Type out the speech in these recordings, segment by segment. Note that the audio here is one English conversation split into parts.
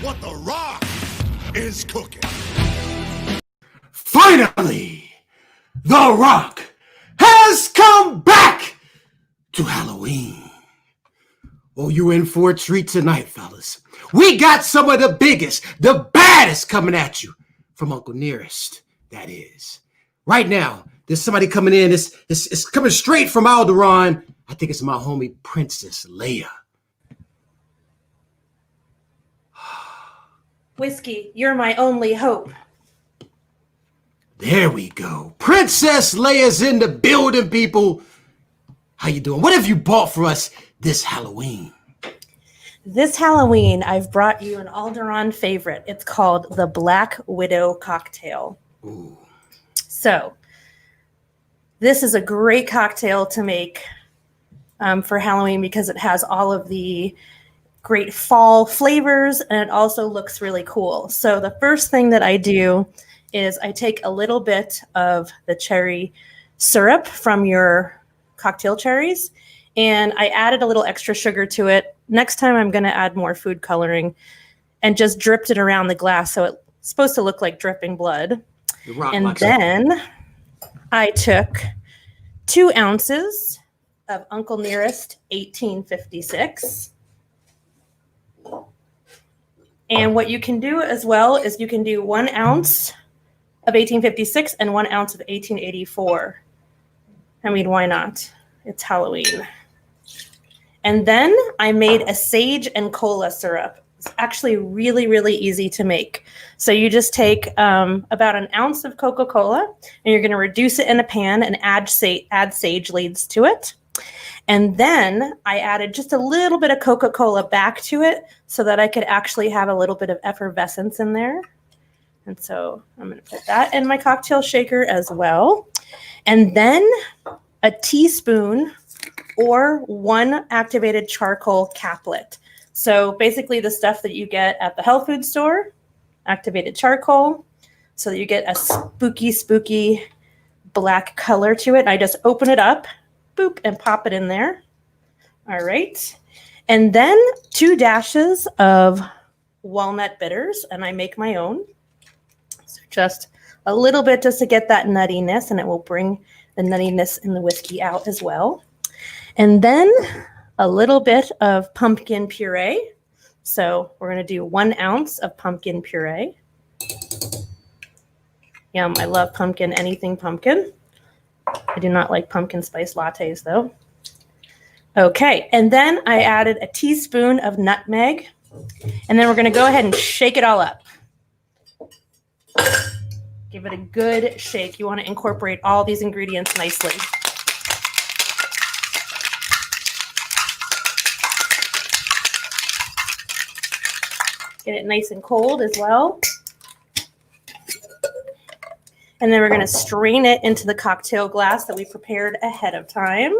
what The Rock is cooking. Finally, The Rock has come back to Halloween. Oh, you in for a treat tonight, fellas. We got some of the biggest, the baddest coming at you from Uncle Nearest, that is. Right now, there's somebody coming in. It's coming straight from Alderaan. I think it's my homie, Princess Leia. Whiskey, you're my only hope. There we go. Princess Leia's in the building, people. How you doing? What have you bought for us this Halloween? This Halloween, I've brought you an Alderaan favorite. It's called the Black Widow Cocktail. Ooh. So, this is a great cocktail to make for Halloween because it has all of the great fall flavors and it also looks really cool. So, the first thing that I do is I take a little bit of the cherry syrup from your cocktail cherries and I added a little extra sugar to it. Next time I'm going to add more food coloring and just dripped it around the glass so it's supposed to look like dripping blood. And then I took 2 ounces of Uncle Nearest 1856. And what you can do as well is you can do 1 ounce of 1856 and 1 ounce of 1884. I mean, why not? It's Halloween. And then I made a sage and cola syrup. It's actually really, really easy to make. So you just take about 1 ounce of Coca-Cola and you're going to reduce it in a pan and add sage leaves to it. And then I added just a little bit of Coca-Cola back to it so that I could actually have a little bit of effervescence in there. And so I'm going to put that in my cocktail shaker as well. And then a teaspoon or 1 activated charcoal caplet. So basically the stuff that you get at the health food store, activated charcoal, so that you get a spooky, spooky black color to it. I just open it up, boop, and pop it in there. All right. And then 2 dashes of walnut bitters, and I make my own. So just a little bit just to get that nuttiness, and it will bring the nuttiness in the whiskey out as well. And then a little bit of pumpkin puree. So we're going to do 1 ounce of pumpkin puree. Yum, I love pumpkin, anything pumpkin. I do not like pumpkin spice lattes though. Okay, and then I added a teaspoon of nutmeg. And then we're going to go ahead and shake it all up. Give it a good shake. You want to incorporate all these ingredients nicely. Get it nice and cold as well. And then we're going to strain it into the cocktail glass that we prepared ahead of time.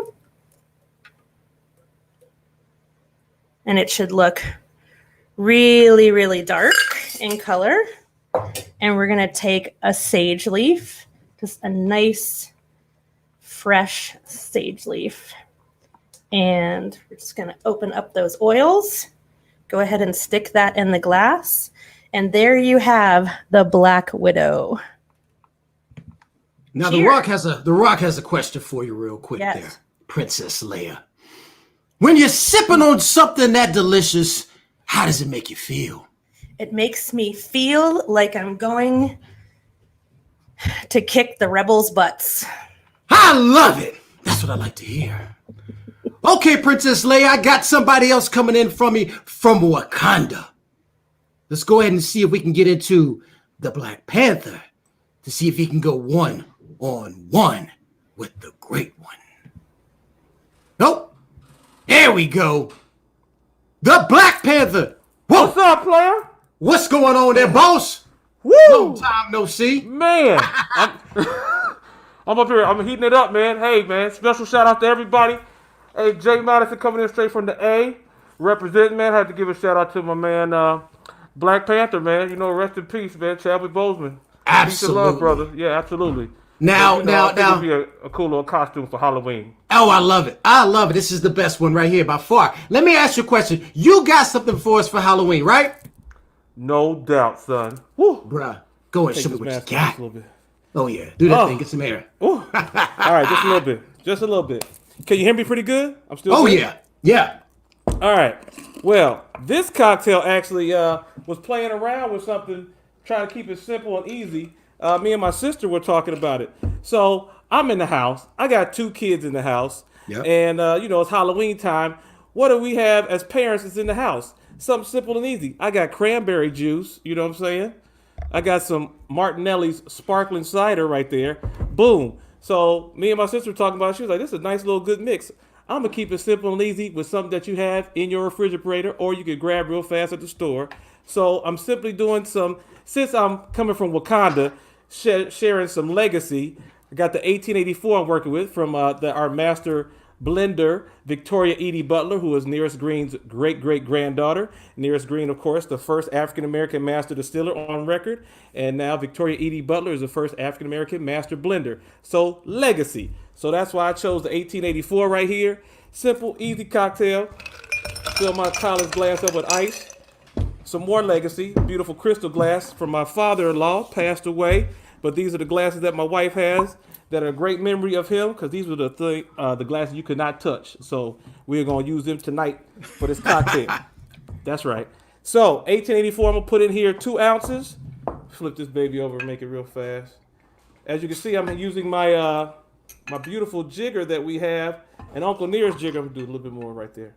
And it should look really, really dark in color. And we're going to take a sage leaf, just a nice, fresh sage leaf. And we're just going to open up those oils. Go ahead and stick that in the glass. And there you have the Black Widow. Now, The Rock has a question for you real quick. Yes. There, Princess Leia. When you're sipping on something that delicious, how does it make you feel? It makes me feel like I'm going to kick the rebels' butts. I love it. That's what I like to hear. Okay, Princess Leia, I got somebody else coming in from me from Wakanda. Let's go ahead and see if we can get into the Black Panther to see if he can go 1-on-1 with the Great One. Nope. There we go. The Black Panther. Whoa. What's up, player? What's going on there, boss? Woo! Long time no see. Man, I'm up here. I'm heating it up, man. Hey, man, special shout out to everybody. Hey, Jay Madison coming in straight from the A. Representing, man. Had to give a shout out to my man, Black Panther, man. You know, rest in peace, man. Chadwick Boseman. Absolutely. Peace and love, brother. Yeah, absolutely. Now, I think it'd be a cool little costume for Halloween. Oh, I love it. I love it. This is the best one right here by far. Let me ask you a question. You got something for us for Halloween, right? No doubt, son. Woo. Bruh, go and Take show me this what you mask off just got. a little bit. Oh, yeah. Do that Oh. thing. Get some air. Ooh. All right, just a little bit. Just a little bit. Can you hear me pretty good? I'm still Oh, good? yeah. Yeah. All right. Well, this cocktail actually was playing around with something, trying to keep it simple and easy. Me and my sister were talking about it. So I'm in the house. I got 2 kids in the house. Yep. And, it's Halloween time. What do we have as parents that's in the house? Something simple and easy. I got cranberry juice. You know what I'm saying? I got some Martinelli's sparkling cider right there. Boom. So me and my sister were talking about it. She was like, this is a nice little good mix. I'm going to keep it simple and easy with something that you have in your refrigerator or you could grab real fast at the store. So I'm simply doing since I'm coming from Wakanda, sharing some legacy. I got the 1884 I'm working with from our master blender, Victoria Edie Butler, who is Nearest Green's great-great-granddaughter. Nearest Green, of course, the first African-American master distiller on record. And now Victoria Edie Butler is the first African-American master blender. So, legacy. So that's why I chose the 1884 right here. Simple, easy cocktail. Fill my Collins glass up with ice. Some more legacy. Beautiful crystal glass from my father-in-law, passed away. But these are the glasses that my wife has that are a great memory of him, because these were the glasses you could not touch. So we're going to use them tonight for this cocktail. That's right. So 1884, I'm going to put in here 2 ounces. Flip this baby over and make it real fast. As you can see, I'm using my my beautiful jigger that we have, and Uncle Nearest jigger. I'm going to do a little bit more right there.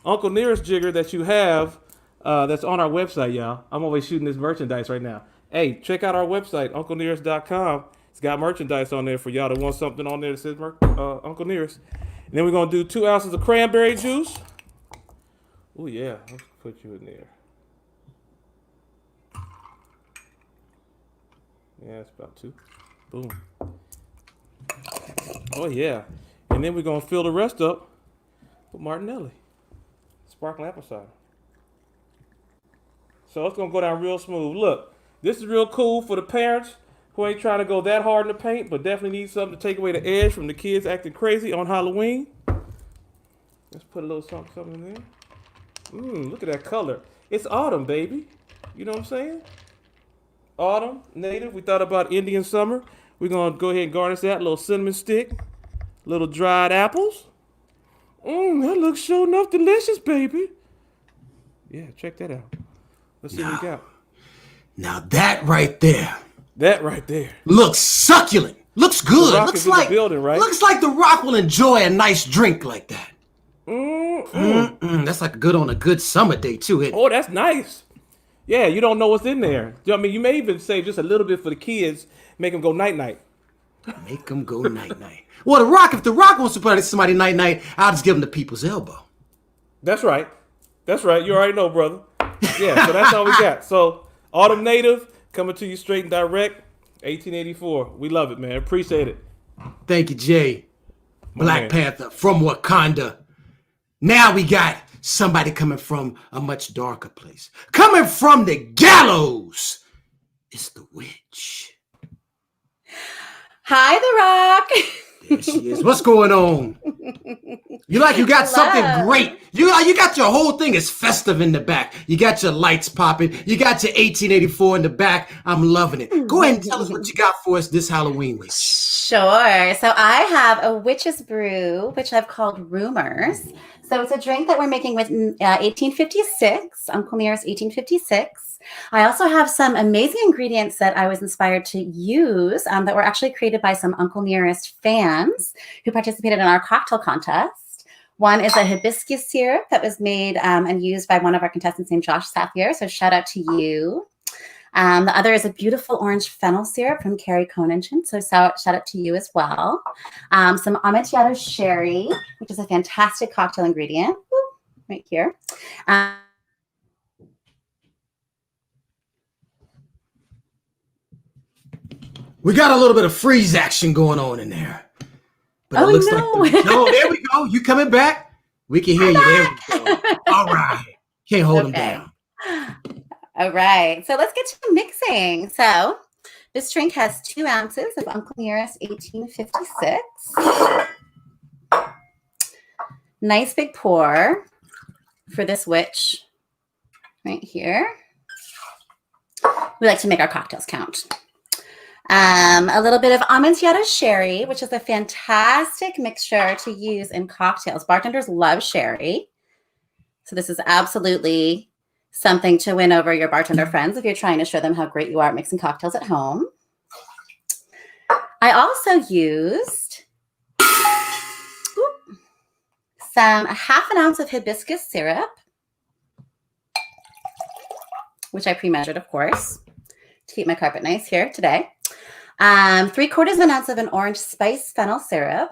Uncle Nearest jigger that you have that's on our website, y'all. I'm always shooting this merchandise right now. Hey, check out our website, unclenearest.com. It's got merchandise on there for y'all that want something on there that says Uncle Nearest. And then we're going to do 2 ounces of cranberry juice. Oh, yeah. Let's put you in there. Yeah, it's about 2. Boom. Oh, yeah. And then we're going to fill the rest up with Martinelli. Sparkling apple cider. So it's going to go down real smooth. Look, this is real cool for the parents who ain't trying to go that hard in the paint, but definitely need something to take away the edge from the kids acting crazy on Halloween. Let's put a little something in there. Look at that color. It's autumn, baby. You know what I'm saying? Autumn, native. We thought about Indian summer. We're going to go ahead and garnish that. A little cinnamon stick. Little dried apples. That looks sure enough delicious, baby. Yeah, check that out. Let's see what we got. Now that right there. That right there. Looks succulent. Looks good. The Rock Looks is in like the building, right? Looks like The Rock will enjoy a nice drink like that. That's like good on a good summer day too. Oh, that's nice. Yeah, you don't know what's in there. I mean, you may even save just a little bit for the kids, make them go night-night. Make them go night-night. Well, if The Rock wants to play somebody night-night, I'll just give him the people's elbow. That's right. That's right. You already know, brother. Yeah, so that's all we got. So, Autumn Native, coming to you straight and direct, 1884. We love it, man. Appreciate it. Thank you, Jay. Black Panther from Wakanda. Now we got somebody coming from a much darker place. Coming from the gallows. It's the witch. Hi, The Rock. There she is. What's going on? You got something great. You got your whole thing is festive in the back. You got your lights popping. You got your 1884 in the back. I'm loving it. Go ahead and tell us what you got for us this Halloween week. Sure. So I have a witch's brew, which I've called Rumors. So it's a drink that we're making with 1856, Uncle Nearest 1856. I also have some amazing ingredients that I was inspired to use that were actually created by some Uncle Nearest fans who participated in our cocktail contest. One is a hibiscus syrup that was made and used by one of our contestants named Josh Sathier. So shout out to you. The other is a beautiful orange fennel syrup from Carrie Coningen. So shout out to you as well. Some Amontillado sherry, which is a fantastic cocktail ingredient. Right here. We got a little bit of freeze action going on in there. But it looks like there we go. You coming back? We can hear you. There we go. All right. Can't hold them down. All right. So let's get to mixing. So this drink has 2 ounces of Uncle Nearest 1856. Nice big pour for this witch right here. We like to make our cocktails count. A little bit of Amontillado sherry, which is a fantastic mixture to use in cocktails. Bartenders love sherry. So this is absolutely something to win over your bartender friends if you're trying to show them how great you are at mixing cocktails at home. I also used some half an ounce of hibiscus syrup, which I pre-measured, of course, to keep my carpet nice here today. 3/4 of an ounce of an orange spice fennel syrup.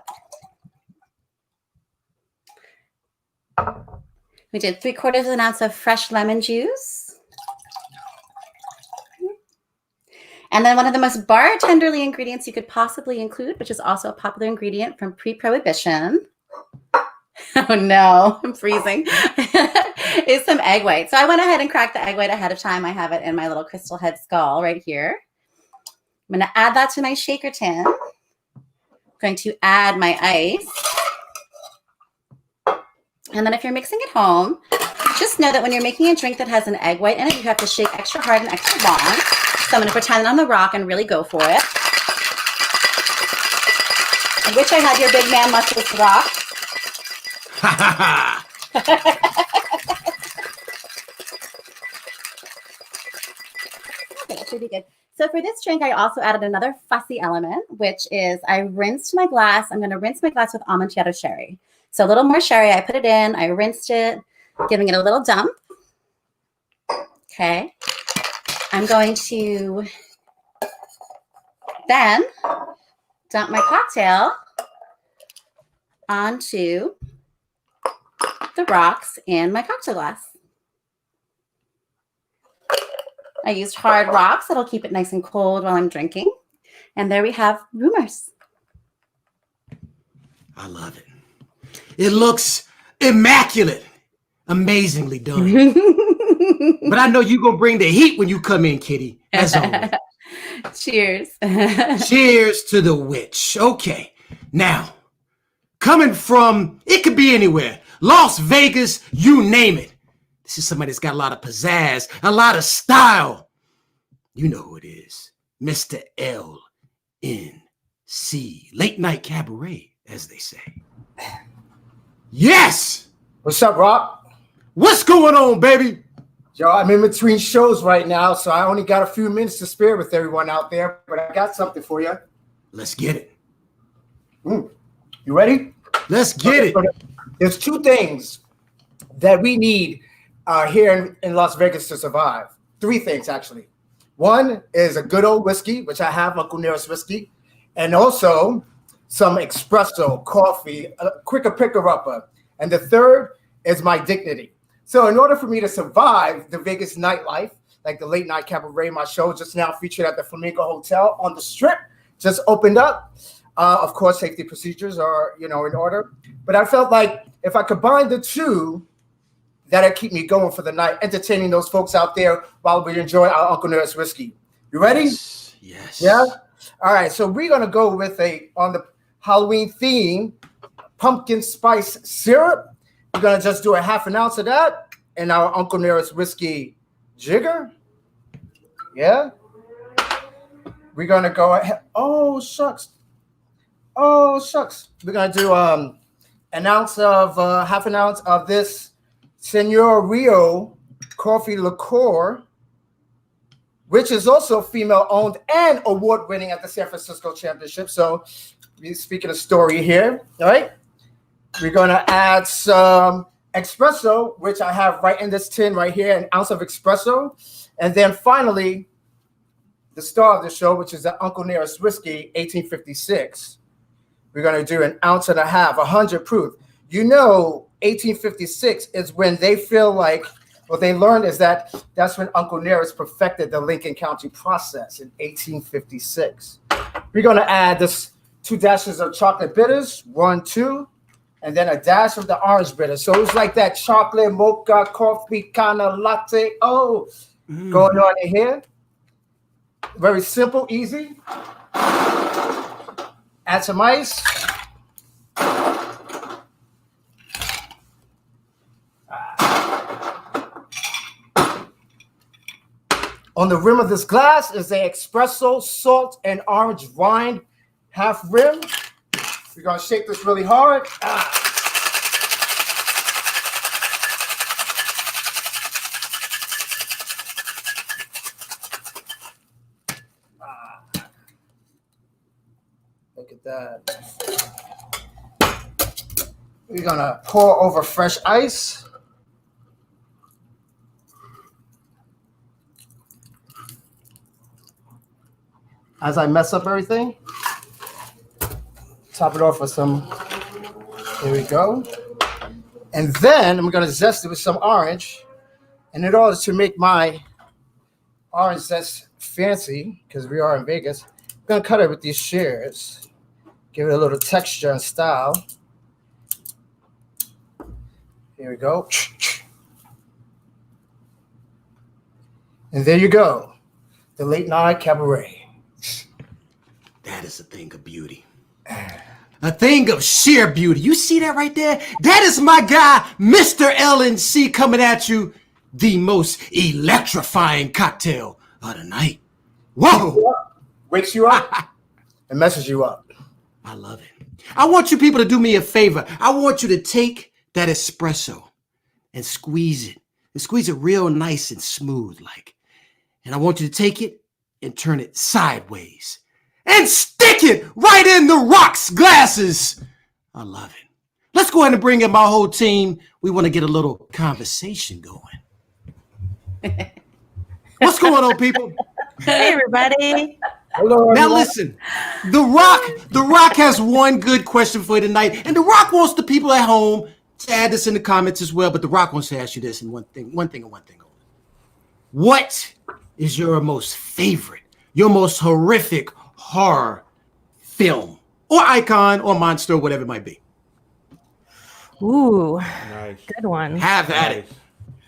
We did 3/4 of an ounce of fresh lemon juice. And then one of the most bartenderly ingredients you could possibly include, which is also a popular ingredient from pre-prohibition. Oh no, I'm freezing. Is some egg white. So I went ahead and cracked the egg white ahead of time. I have it in my little crystal head skull right here. I'm going to add that to my shaker tin. I'm going to add my ice. And then if you're mixing at home, just know that when you're making a drink that has an egg white in it, you have to shake extra hard and extra long. So I'm going to pretend on the rock and really go for it. I wish I had your big man muscles to rock. Ha ha ha! Okay, that should be good. So for this drink, I also added another fussy element, which is I rinsed my glass. I'm going to rinse my glass with Amontillado sherry. So a little more sherry. I put it in. I rinsed it, giving it a little dump. Okay. I'm going to then dump my cocktail onto the rocks in my cocktail glass. I used hard rocks that'll keep it nice and cold while I'm drinking. And there we have Rumors. I love it. It looks immaculate. Amazingly done. But I know you're going to bring the heat when you come in, Kitty. As always. Cheers. Cheers to the witch. Okay. Now, coming from, it could be anywhere. Las Vegas, you name it. This is somebody that's got a lot of pizzazz, a lot of style. You know who it is. Mr. L.N.C. Late Night Cabaret, as they say. Yes! What's up, Rock? What's going on, baby? Yo, I'm in between shows right now, so I only got a few minutes to spare with everyone out there, but I got something for you. Let's get it. You ready? Let's get it. There's two things that we need here in Las Vegas to survive. Three things, actually. One is a good old whiskey, which I have, Uncle Nearest whiskey, and also some espresso, coffee, a quicker picker-upper. And the third is my dignity. So in order for me to survive the Vegas nightlife, like the Late Night Cabaret, my show just now featured at the Flamingo Hotel on the Strip, just opened up. Of course, safety procedures are, in order. But I felt like if I combine the two, that'll keep me going for the night, entertaining those folks out there while we enjoy our Uncle Nearest whiskey. You ready? Yes. Yeah? All right, so we're going to go with on the Halloween theme, pumpkin spice syrup. We're going to just do a half an ounce of that in our Uncle Nearest whiskey jigger. Yeah? We're going to go ahead. Oh, shucks. We're going to do half an ounce of this Senor Rio coffee liqueur, which is also female-owned and award-winning at the San Francisco Championship. So, speaking of story here, all right? We're going to add some espresso, which I have right in this tin right here, an ounce of espresso. And then finally, the star of the show, which is the Uncle Nearest whiskey, 1856. We're going to do an ounce and a half, 100 proof. 1856 is when they feel like, what they learned is that's when Uncle Nearest perfected the Lincoln County process in 1856. We're going to add this 2 dashes of chocolate bitters, 1, 2, and then a dash of the orange bitter. So it's like that chocolate mocha coffee kind of latte. Going on in here. Very simple, easy. Add some ice. On the rim of this glass is a espresso, salt, and orange rind half rim. We're gonna shake this really hard. Look at that. We're gonna pour over fresh ice. As I mess up everything, top it off with some, here we go. And then I'm gonna zest it with some orange. And in order to make my orange zest fancy, because we are in Vegas, I'm gonna cut it with these shears. Give it a little texture and style. Here we go. And there you go. The late night cabaret. That is a thing of beauty. A thing of sheer beauty. You see that right there? That is my guy, Mr. LNC, coming at you. The most electrifying cocktail of the night. Whoa! Wakes you up and messes you up. I love it. I want you people to do me a favor. I want you to take that espresso and squeeze it. And squeeze it real nice and smooth like. And I want you to take it and turn it sideways. And stick it right in the rocks glasses. I love it. Let's go ahead and bring in my whole team. We want to get a little conversation going. What's going on, people? Hey, everybody. Hello, Now everyone. listen, The Rock has one good question for you tonight, and The Rock wants the people at home to add this in the comments as well. But The Rock wants to ask you this in one thing only. What is your most favorite, your most horrific horror film or icon or monster or whatever it might be? Ooh, Nice. good one. Have at it.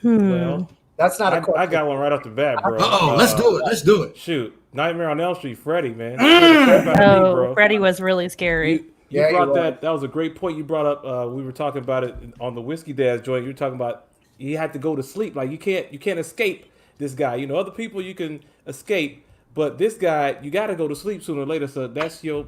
Well, That's not a I question. got one right off the bat, bro. Uh-oh, let's do it. Let's do it. Shoot, Nightmare on Elm Street, Freddy, man. Scared the crap out of me, Oh, bro. Freddy was really scary. You Yeah, he brought was. that. That was a great point you brought up. We were talking about it on the Whiskey Dad's joint. You were talking about he had to go to sleep. Like you can't escape this guy. You know, other people you can escape, but this guy you got to go to sleep sooner or later. So that's your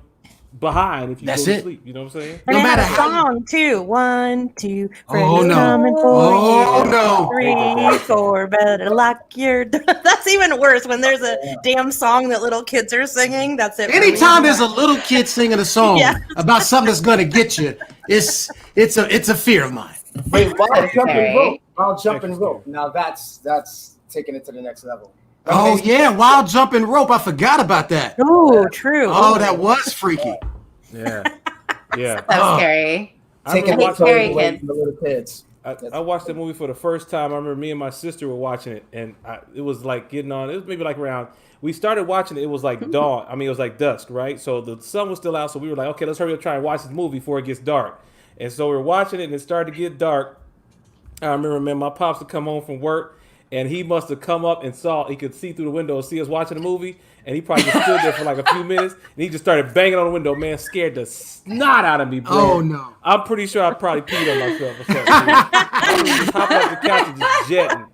behind if you That's go to it. sleep. You know what I'm saying? And No it had matter a how you- song too. 1, 2, Freddy's Oh, no. coming for Oh, you. no. 3, 4, better lock your door. That's even worse when there's a damn song that little kids are singing. That's it. for me. Anytime there's a little kid singing a song Yeah. about something that's gonna get you, it's a fear of mine. Wait, wild jumping Okay. rope. Wild jumping Extra rope. Now that's taking it to the next level. Oh yeah, wild jumping rope. I forgot about that. Ooh, true. Oh, that was freaky. Yeah, yeah. That was Oh. scary. I Taking remember I the think watching. Carrie toys away kids. from the little kids. I watched the movie for the first time. I remember me and my sister were watching it, and it was like getting on. It was maybe like around. We started watching it. It was like dawn. I mean, it was like dusk, right? So the sun was still out. So we were like, okay, let's hurry up, try and watch this movie before it gets dark. And so we were watching it, and it started to get dark. I remember, man, my pops would come home from work, and he must have come up and saw. He could see through the window and see us watching the movie, and he probably just stood there for like a few minutes, and he just started banging on the window. Man, scared the snot out of me, bro. Oh, no. I'm pretty sure I probably peed on myself or something. I was just hopping off the couch and just jetting.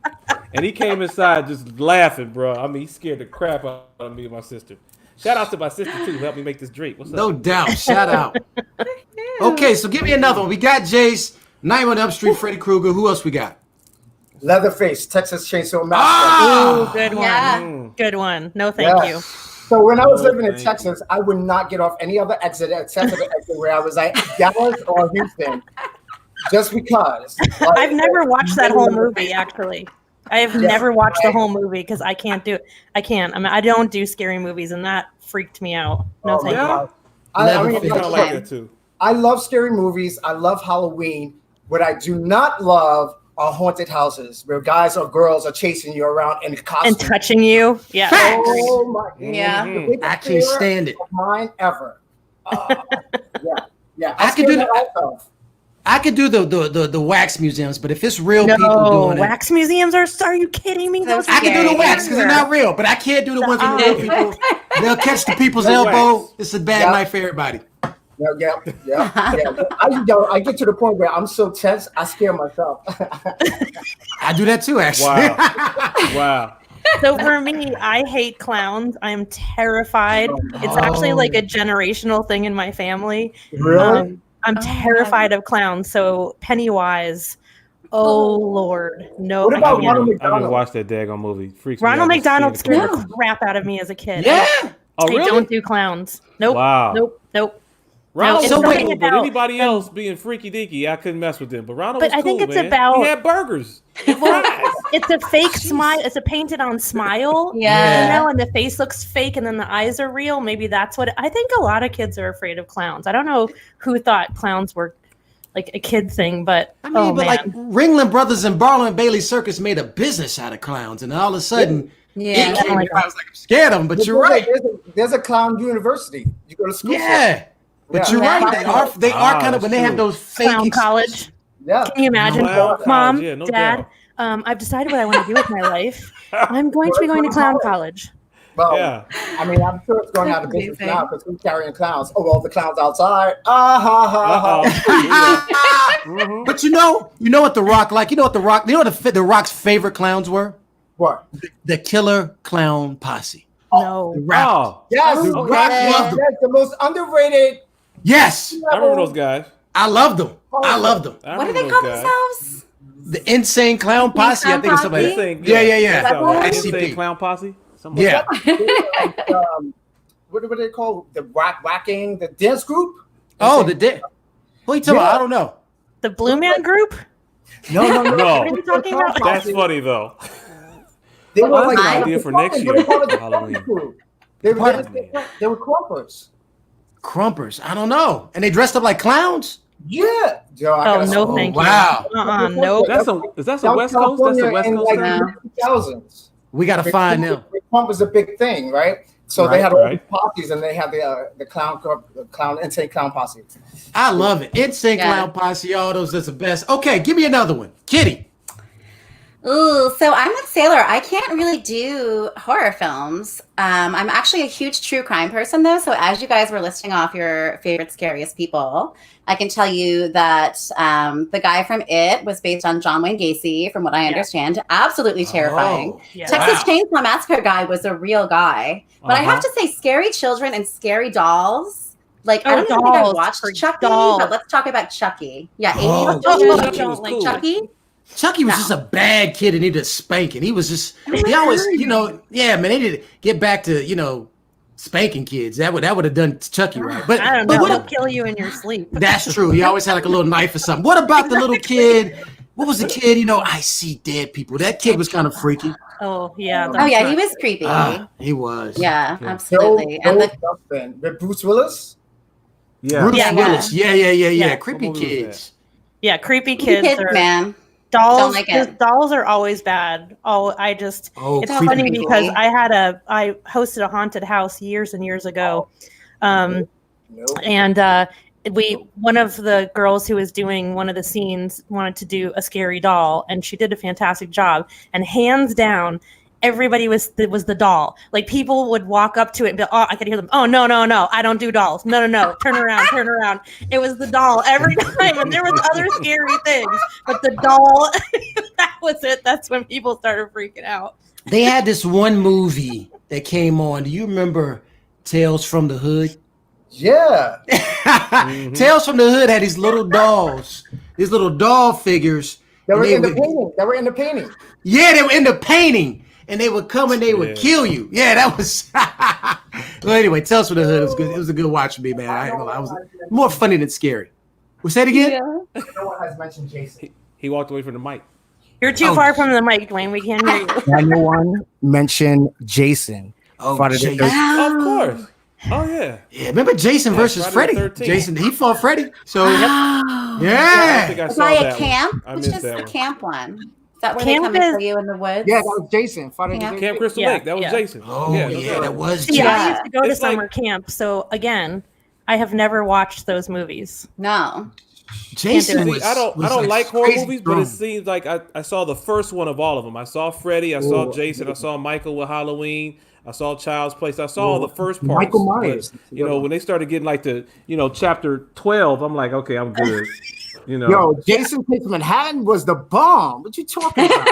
And he came inside just laughing, bro. I mean, he scared the crap out of me and my sister. Shout out to my sister, too, who helped me make this drink. What's up? No doubt. Shout out. Okay, so give me another one. We got Jace, Nightmare on Elm Street, Freddy Krueger. Who else we got? Leatherface, Texas Chainsaw Massacre. Ah! Ooh, good one. Yeah. Good one. No, thank Yeah. you. So when I was Oh, living in thank Texas, I would not get off any other exit except for the exit where I was at Dallas or Houston, just because. Like, I've never watched that whole movie, actually. I have never watched the whole movie because I can't do it. I can't. I mean, I don't do scary movies, and that freaked me out. No, Oh, thank yeah? you. God. I mean, Leatherface. I kind of like that, too. I love scary movies. I love Halloween. What I do not love are haunted houses where guys or girls are chasing you around in costumes. And touching you. Yeah. Oh my! Yeah. The biggest I can't fear stand it. of mine ever. Yeah. I could do that. that. I could do the wax museums, but if it's real people No, doing it, wax museums are you kidding me? So Those I can do the Scary. wax because they're not real, but I can't do the ones with real people. They'll catch the people's No elbow. wax. It's a bad Yeah. night for everybody. Yeah. I get to the point where I'm so tense, I scare myself. I do that too, actually. Wow. Wow. So for me, I hate clowns. I'm terrified. It's actually like a generational thing in my family. Really? I'm terrified of clowns. So Pennywise, oh Lord, no. What I about can't. Ronald I never McDonald? watched that daggone movie. Freaks me out Ronald just McDonald seeing scared the the crap out of me as a kid. Yeah. Oh, I really? don't do clowns. Nope. Wow. Nope. Ronald it's was something cool, but about anybody them. else being freaky deaky, I couldn't mess with them. But Ronald But was I cool, think it's man. about- He had burgers. It's a fake smile. It's a painted on smile. Yeah. And the face looks fake and then the eyes are real. Maybe that's what I think a lot of kids are afraid of clowns. I don't know who thought clowns were like a kid thing, but I mean, but like Ringling Brothers and Barlow and Bailey Circus made a business out of clowns, and all of a sudden, Yeah. it came. I was like, I'm scared of them, but you're right. There's a clown university. You go to school. Yeah, but Yeah. you're Yeah. right. They are kind of when they have those fake clown college. Yeah. Can you imagine? Clown college, Mom, yeah, no Dad, doubt. I've decided what I want to do with my life. I'm going to be going to clown college. Well, Yeah. I mean, I'm sure it's going out of That's business amazing. now because we're carrying clowns. Oh, well, the clowns outside. Ah, ha, ha, ha. Mhm. But you know what the Rock like. You know what the Rock's favorite clowns were? What? The Killer Clown Posse. No. The Rock. Oh, Yes. The Oh, Rock yeah. loved them. That's the most underrated. Yes, I remember those guys. I loved them. I loved them. I What do remember they call those guys. themselves? The Insane Clown Posse. I think it's something like that. Insane, Yeah. That's how it is. ICP. Insane Clown Posse. Something like Yeah. Like, what do they call the whacking the dance group? Oh, the dick. What are you talking about? I don't know. The Blue Man Group? No. No. What are you talking about? That's funny though. They were That's like an I- idea for next year They call it the for Halloween. group. They were crumpers. Crumpers. I don't know. And they dressed up like clowns? Yeah. Yo, I Oh, gotta no, say, thank you. Wow. Nope. Is that some South West Coast? That's the California West in, Coast like, thing? the 2000s. We got to find them. Crump was a big thing, right? So they Right, had all right. these parties, and they had the insane clown posse. I love it. Insane Yeah. Clown Posse. All those is the best. Okay, give me another one. Kitty. Ooh, so I'm with Sailor. I can't really do horror films. I'm actually a huge true crime person, though. So as you guys were listing off your favorite scariest people, I can tell you that the guy from It was based on John Wayne Gacy, from what I understand. Absolutely terrifying. Oh, Yeah. Texas Chainsaw Massacre guy was a real guy. But I have to say, Scary Children and Scary Dolls. Like, I Oh, don't even think I Dolls. watched For Chucky, dolls. but let's talk about Chucky. Yeah, 80s Oh, children. Chucky don't was like cool. Chucky. Chucky was No. just a bad kid and needed spanking. He was just, he always, yeah, man, they need to get back to, spanking kids. That would have done Chucky right. But, I don't but know. what He'll kill you in your sleep. that's true. He always had like a little knife or something. What about the little kid? What was the kid? I see dead people. That kid was kind of freaky. Oh, yeah. Oh, that's yeah, right. he was creepy. He was. Yeah, absolutely. And the With Bruce Willis. Yeah. Bruce Yeah. Willis. Yeah. Yeah. Creepy What movie was kids. Yeah, creepy kids. kids, are, man. Dolls, Don't like it. just dolls are always bad. Oh, it's creepy. funny because I hosted a haunted house years and years ago. No. And one of the girls who was doing one of the scenes wanted to do a scary doll, and she did a fantastic job. And hands down, everybody was the doll. Like, people would walk up to it and be, oh, I could hear them. Oh, no, I don't do dolls. No, turn around. It was the doll every time, and there was other scary things, but the doll, that was it. That's when people started freaking out. They had this one movie that came on. Do you remember Tales from the Hood? Yeah. Tales from the Hood had these little dolls, these little doll figures. They were and in the painting. They were in the painting. Yeah, they were in the painting, and they would come and they would Yeah. kill you. Yeah, that was. Well, anyway, Tales from the Hood was good. It was a good watch for me, man. I was more funny than scary. Was that again? No one has mentioned Jason. He walked away from the mic. You're too Oh, far from the mic, Duane. We can't hear you. No one mentioned Jason. Oh, Friday the Jason. 13th. Of course. Oh yeah. Yeah, remember Jason versus Friday Freddy? the 13th. Jason, he fought Freddy. So Oh. I yeah, think I Was saw I that a one. camp? I Which missed is that the one. camp one? Is that where Camp they come in is- for you in the woods? Yeah, that was Jason. Friday the Camp- 13th. Camp Crystal Yeah, Lake. That was yeah. Jason. oh yeah, that was See, Jason. I used to go to It's like- summer camp, so again, I have never watched those movies. No. Jason See, was. I don't was like horror crazy movies, but it strong. seems like I saw the first one of all of them. I saw Freddy, I saw Oh. Jason, I saw Michael with Halloween, I saw Child's Place. I saw all the first parts. Michael but, Myers. when they started getting like to chapter 12, I'm like, okay, I'm good. You know. Yo, Jason Takes Manhattan was the bomb. What you talking about?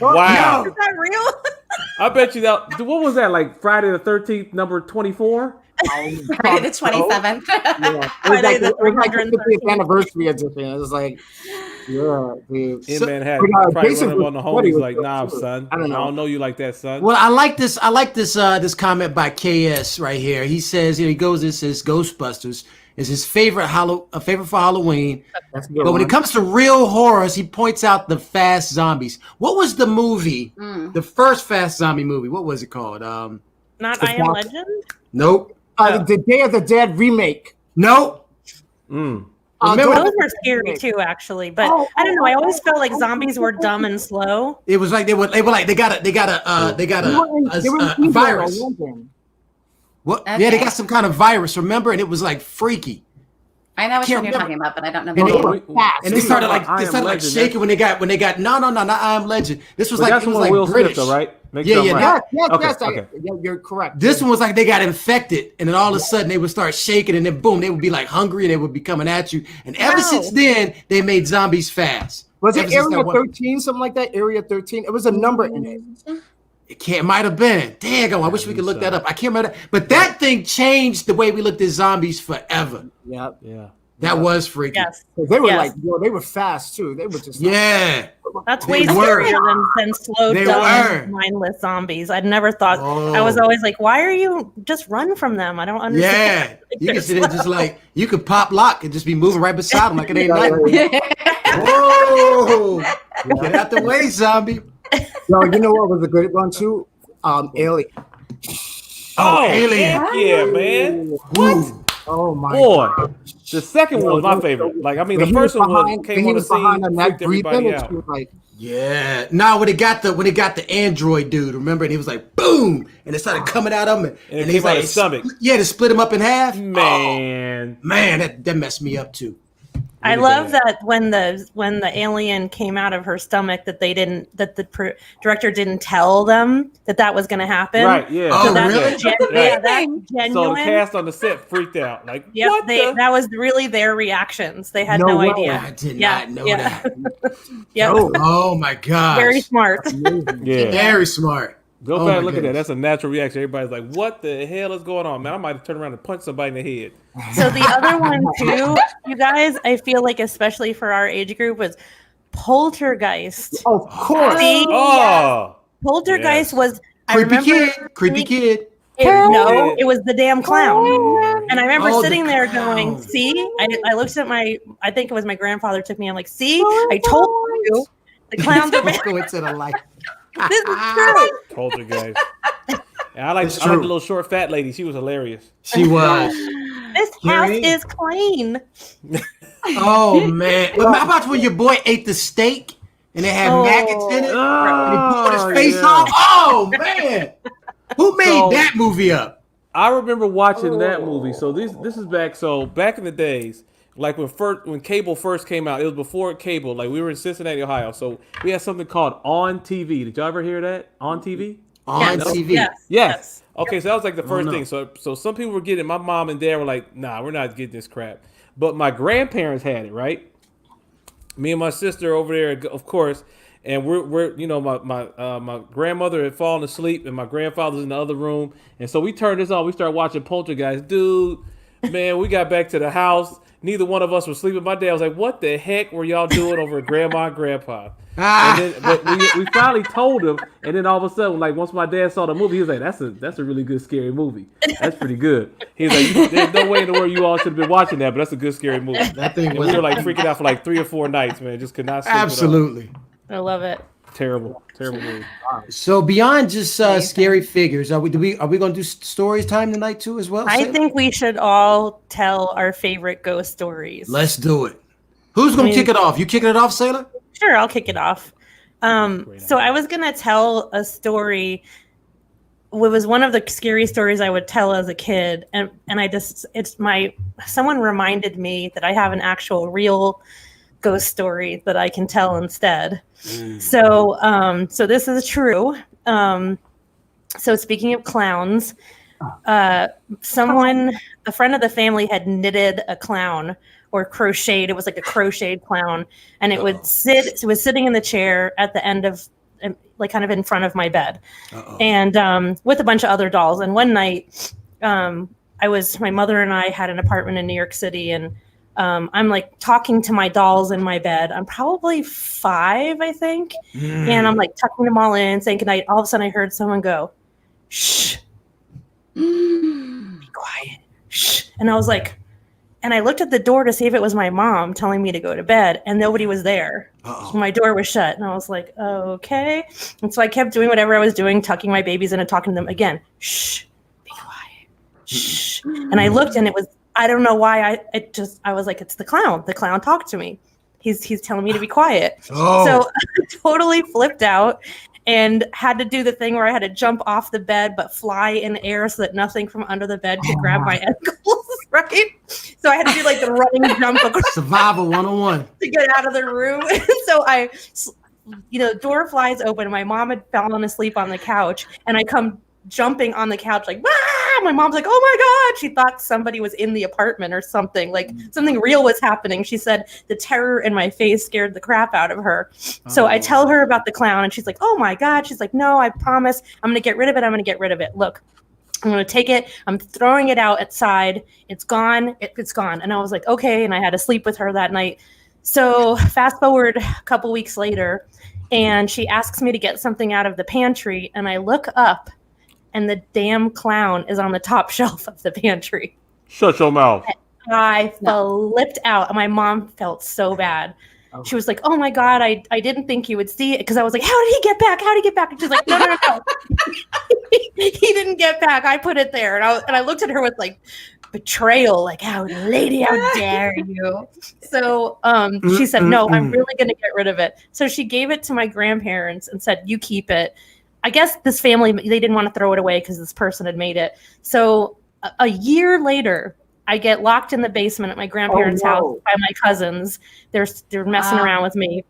Wow. Is that real? I bet you that. What was that, like Friday the 13th, number 24? Friday the 27th. Yeah. Friday the It was like the 313th. 50th anniversary edition. It was like, yeah, dude. In Manhattan. Probably Jason running on the was funny homies with like, that, nah, too. son. I don't know. You like that, son. Well, I like this. This comment by KS right here. He says, he goes, it says Ghostbusters is his favorite favorite for Halloween. That's a good But when one. it comes to real horrors, he points out the Fast Zombies. What was the movie? The first Fast Zombie movie. What was it called? Not I Am Legend? Nope. The Day of the Dead remake. Nope. Remember, Those were scary too, actually. But I don't know. I always felt like zombies were dumb and slow. it was like they were like they got a virus. What? Okay. Yeah, they got some kind of virus. Remember, and it was like freaky. I know what Can't you're remember. talking about, but I don't know. And the they, name. and they started like I Am Legend, shaking when they got no, not I Am Legend. This was But like that's it was one like Will British. Smith, though, right? Make Yeah, sure I'm yeah, right. Yes, Okay. yeah, you're correct. This one was like they got infected, and then all of a sudden they would start shaking, and then boom, they would be like hungry, and they would be coming at you. And ever Wow. since then, they made zombies fast. Was Ever it since that Area one- 13, something like that? Area 13. It was a number in it. It might have been. Dang, I wish we could look that up. I can't remember that. But that thing changed the way we looked at zombies forever. Yeah. Yeah. That was freaky. Yes. They were Yes. like, yo, they were fast too. They were just Yeah. That's They way were. scarier than slow, They dumb, were. mindless zombies. I'd never thought. Oh. I was always like, why are you just run from them? I don't Yeah. understand. You can sit there just like, you could pop lock and just be moving right beside them like it ain't Yeah, nothing. yeah, Whoa. Get out the way, zombie. Yo, you know what was a good one too? Alien. Oh, Alien. Heck yeah, man. Ooh. Oh my Boy. God. The second one was my favorite. Like, I mean, the When he first was one behind- came when he on the was behind scene, that freaked breathing, everybody and out. she was like, Yeah. Now when it got the android dude, remember? And he was like, boom, and it started coming out of him, it he's came out like, his stomach. Yeah, to split him up in half. Man. Oh, man, that messed me up too. I Really love bad. that when the alien came out of her stomach that the director didn't tell them that was going to happen. Right, yeah. Oh, So that's really? yeah, that's So the genuine. cast on the set freaked out. Like, Yep, what the? that was really their reactions. They had No no way. idea. I did Yeah, not know yeah. that. Yep. Oh my gosh. Very smart. Yeah. Very smart. Go Oh back my and look at that. goodness. That's a natural reaction. Everybody's like, what the hell is going on, man? I might have turned around and punched somebody in the head. So the other one too, you guys, I feel like especially for our age group was Poltergeist. of course. See? Oh. Poltergeist Yes. was I Creepy remember kid. Creepy kid. No, it was the damn clown. And I remember Oh, the sitting there clown. going, see, I looked at I think it was my grandfather took me, I'm like, see, I told you the clowns are Don't go into the light. This is true. Poltergeist. And I like It's the true. little short fat lady. She was hilarious. She was. This house Carrie? is clean. Oh man. Well, how about when your boy ate the steak and it had Oh. maggots in it? And he pulled his face yeah. off? Oh man. Who made So- that movie up? I remember watching that movie. So this is back. So back in the days, like when cable first came out, it was before cable. Like we were in Cincinnati, Ohio. So we had something called On TV. Did y'all ever hear that? On TV? On Yes. TV. Yes. Yes. Okay, so that was like the first no. thing. So some people were getting it. My mom and dad were like, nah, we're not getting this crap. But my grandparents had it, right? Me and my sister over there, of course. And we're you know, my grandmother had fallen asleep and my grandfather's in the other room. And so we turned this on. We started watching Poltergeist. Dude, man, we got back to the house. Neither one of us were sleeping. My dad was like, what the heck were y'all doing over at grandma and grandpa? And then, but we finally told him, and then all of a sudden, like once my dad saw the movie, he was like, "That's a really good scary movie. That's pretty good." He was like, "There's no way in the world you all should have been watching that, but that's a good scary movie." That thing And was we were like freaking out for like 3 or 4 nights, man. Just could not sleep. at all. absolutely. I love it. Terrible movie. So beyond just scary figures, are we going to do stories time tonight too as well? I Sam? think we should all tell our favorite ghost stories. Let's do it. Who's going to kick it off? You kicking it off, Sailor? Sure, I'll kick it off. So I was gonna tell a story. It was one of the scary stories I would tell as a kid, and someone reminded me that I have an actual real ghost story that I can tell instead. So this is true. So speaking of clowns, someone, a friend of the family, had knitted a clown or crocheted. It was like a crocheted clown, and it would sit. It was sitting in the chair at the end of, like, kind of in front of my bed, and with a bunch of other dolls. And one night, my mother and I had an apartment in New York City, and I'm like talking to my dolls in my bed. I'm probably 5, I think, and I'm like tucking them all in, saying goodnight. All of a sudden, I heard someone go, "Shh, be quiet, shh," and I was like. And I looked at the door to see if it was my mom telling me to go to bed, and nobody was there. So my door was shut, and I was like, okay. And so I kept doing whatever I was doing, tucking my babies in and talking to them again. Shh, be quiet, shh. And I looked, and it was, I don't know why, I was like, it's the clown. The clown talked to me. He's telling me to be quiet. So I totally flipped out and had to do the thing where I had to jump off the bed but fly in the air so that nothing from under the bed could grab my ankles, right? So I had to do like the running jump across Survival 101 to get out of the room. So door flies open. My mom had fallen asleep on the couch, and I come jumping on the couch like, ah! My mom's like, oh my God. She thought somebody was in the apartment or something, like something real was happening. She said the terror in my face scared the crap out of her. So I tell her about the clown, and she's like, oh my God. She's like, no, I promise I'm going to get rid of it. I'm going to get rid of it. Look, I'm going to take it. I'm throwing it out outside. It's gone. It's gone. And I was like, okay. And I had to sleep with her that night. So fast forward a couple weeks later, and she asks me to get something out of the pantry. And I look up, and the damn clown is on the top shelf of the pantry. Shut your mouth. I flipped out. And my mom felt so bad. She was like, oh my God, I didn't think you would see it. Because I was like, how did he get back? How did he get back? And she's like, no. He didn't get back. I put it there. And I looked at her with like betrayal, like, how dare you? So she said, no, I'm really going to get rid of it. So she gave it to my grandparents and said, you keep it. I guess this family, they didn't want to throw it away because this person had made it. So a year later, I get locked in the basement at my grandparents' house by my cousins. They're messing around with me.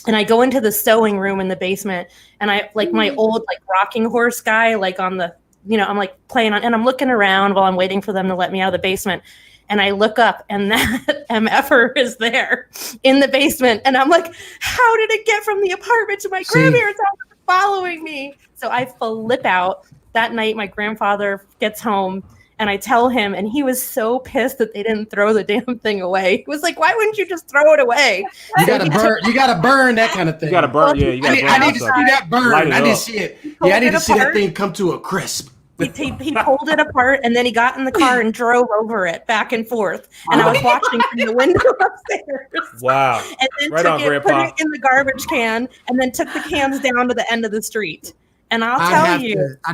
And I go into the sewing room in the basement, and I like my old like rocking horse guy, like on the, I'm like playing on, and I'm looking around while I'm waiting for them to let me out of the basement. And I look up, and that MFer is there in the basement. And I'm like, how did it get from the apartment to my grandparents' house? Following me. So I flip out. That night, my grandfather gets home, and I tell him, and he was so pissed that they didn't throw the damn thing away. He was like, why wouldn't you just throw it away? You gotta burn that kind of thing. You gotta burn, yeah. I need to see that burn. I need to see it. Yeah, I need to see that thing come to a crisp. He pulled it apart, and then he got in the car and drove over it back and forth. And I was watching from the window upstairs. Wow. And then right on, Grandpa. Put it in the garbage can, and then took the cans down to the end of the street. And I'll tell you, I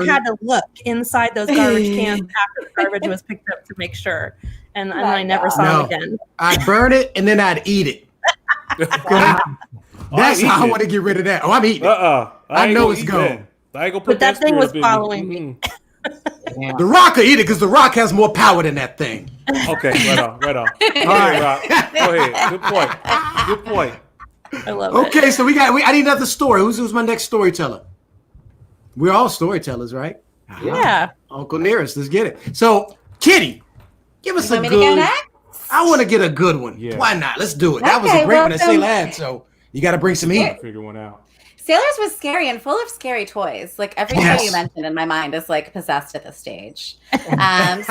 had to look inside those garbage cans after the garbage was picked up to make sure. And I never saw it again. I'd burn it, and then I'd eat it. That's how I want to get rid of that. Oh, I'm eating it. I know it's gone. I ain't gonna put that thing was following me. The Rock will eat it because the Rock has more power than that thing. Okay, right on. All right, Rock. Go ahead. Good point. I love it. Okay, so I need another story. Who's my next storyteller? We're all storytellers, right? Yeah. Uncle Nearest, let's get it. So, Kitty, give us a good. Go next? I want to get a good one. Yeah. Why not? Let's do it. That was a great one to say lad, so you got to bring some heat. Figure one out. Sailors was scary and full of scary toys. Like every toy you mentioned in my mind is like possessed at this stage. So I